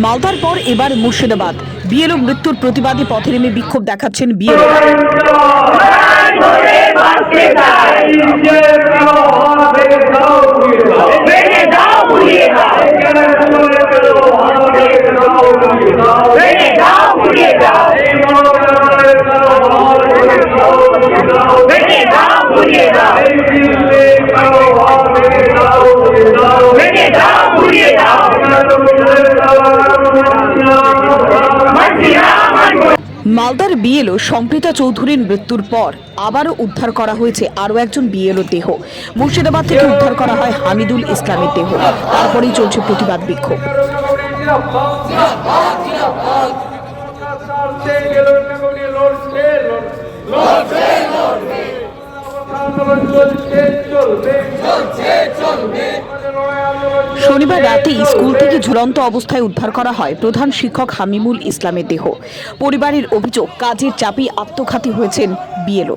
মালদার পর এবার মুর্শিদাবাদ। বিএলও মৃত্যুর প্রতিবাদে পথে নেমে বিক্ষোভ দেখাচ্ছেন বিএলও। মালদার বিএলও সম্প্রীতা চৌধুরীর মৃত্যুর পর আবারও উদ্ধার করা হয়েছে আরও একজন বিএলও দেহ। মুর্শিদাবাদ থেকে উদ্ধার করা হয় হামিদুল ইসলামের দেহ। তারপরেই চলছে প্রতিবাদ বিক্ষোভ। শনিবার রাতে স্কুল থেকে ঝুলন্ত অবস্থায় উদ্ধার করা হয় প্রধান শিক্ষক হামিমুল ইসলামের দেহ। পরিবারের অভিযোগ, কাজের চাপে আত্মঘাতী হয়েছেন বিএলও।